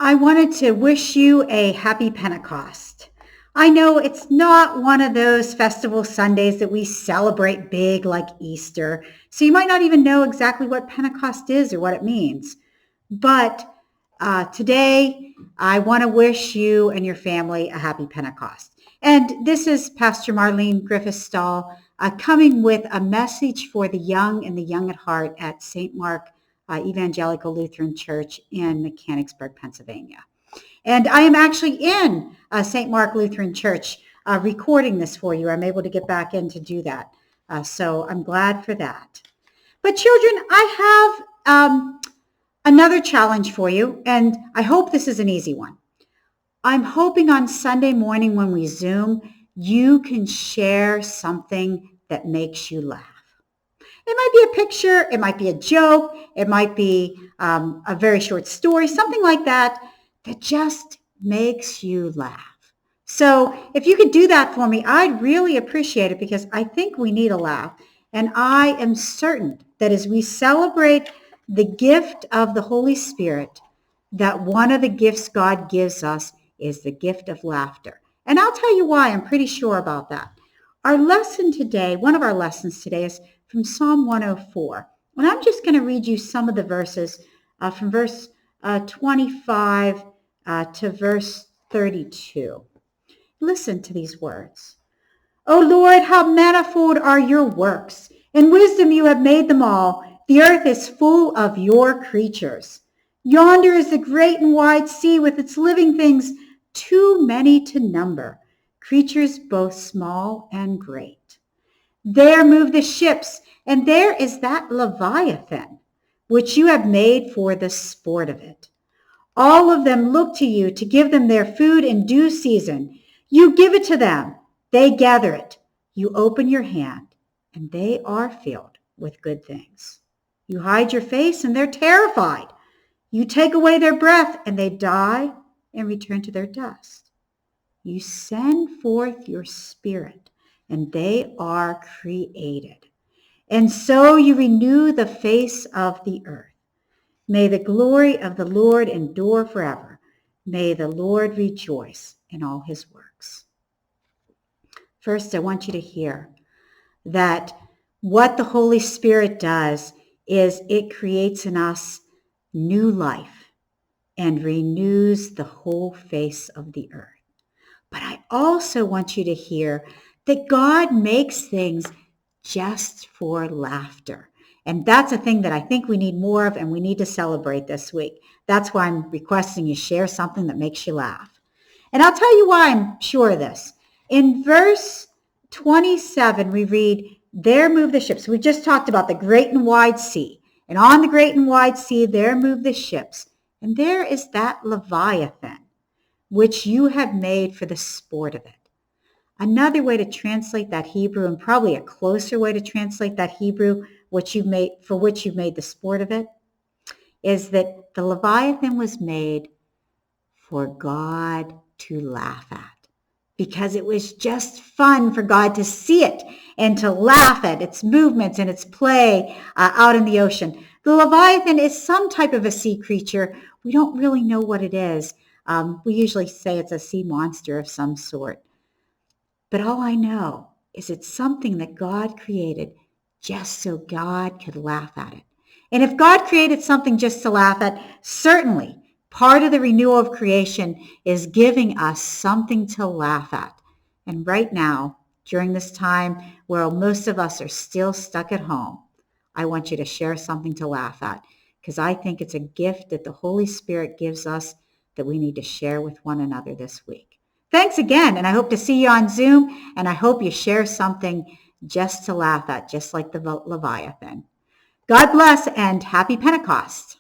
I wanted to wish you a happy Pentecost. I know it's not one of those festival Sundays that we celebrate big like Easter, so you might not even know exactly what Pentecost is or what it means. But today, I want to wish you and your family a happy Pentecost. And this is Pastor Marleen Griffith-Stull coming with a message for the young and the young at heart at St. Mark Evangelical Lutheran Church in Mechanicsburg, Pennsylvania. And I am actually in St. Mark Lutheran Church recording this for you. I'm able to get back in to do that. So I'm glad for that. But children, I have another challenge for you, and I hope this is an easy one. I'm hoping on Sunday morning when we Zoom, you can share something that makes you laugh. It might be a picture, it might be a joke, it might be a very short story, something like that just makes you laugh. So if you could do that for me, I'd really appreciate it because I think we need a laugh. And I am certain that as we celebrate the gift of the Holy Spirit, that one of the gifts God gives us is the gift of laughter. And I'll tell you why, I'm pretty sure about that. Our lesson today, one of our lessons today is from Psalm 104. And I'm just going to read you some of the verses from verse 25 to verse 32. Listen to these words. O Lord, how manifold are your works. In wisdom you have made them all. The earth is full of your creatures. Yonder is the great and wide sea with its living things, too many to number, creatures both small and great. There move the ships, and there is that Leviathan, which you have made for the sport of it. All of them look to you to give them their food in due season. You give it to them. They gather it. You open your hand, and they are filled with good things. You hide your face, and they're terrified. You take away their breath, and they die and return to their dust. You send forth your spirit, and they are created. And so you renew the face of the earth. May the glory of the Lord endure forever. May the Lord rejoice in all his works. First, I want you to hear that what the Holy Spirit does is it creates in us new life and renews the whole face of the earth. But I also want you to hear that God makes things just for laughter. And that's a thing that I think we need more of and we need to celebrate this week. That's why I'm requesting you share something that makes you laugh. And I'll tell you why I'm sure of this. In verse 27, we read, there move the ships. We just talked about the great and wide sea. And on the great and wide sea, there move the ships. And there is that Leviathan, which you have made for the sport of it. Another way to translate that Hebrew, and probably a closer way to translate that Hebrew, for which you've made the sport of it, is that the Leviathan was made for God to laugh at. Because it was just fun for God to see it and to laugh at its movements and its play out in the ocean. The Leviathan is some type of a sea creature. We don't really know what it is. We usually say it's a sea monster of some sort. But all I know is it's something that God created just so God could laugh at it. And if God created something just to laugh at, certainly part of the renewal of creation is giving us something to laugh at. And right now, during this time where most of us are still stuck at home, I want you to share something to laugh at because I think it's a gift that the Holy Spirit gives us that we need to share with one another this week. Thanks again, and I hope to see you on Zoom, and I hope you share something just to laugh at, just like the Leviathan. God bless and happy Pentecost.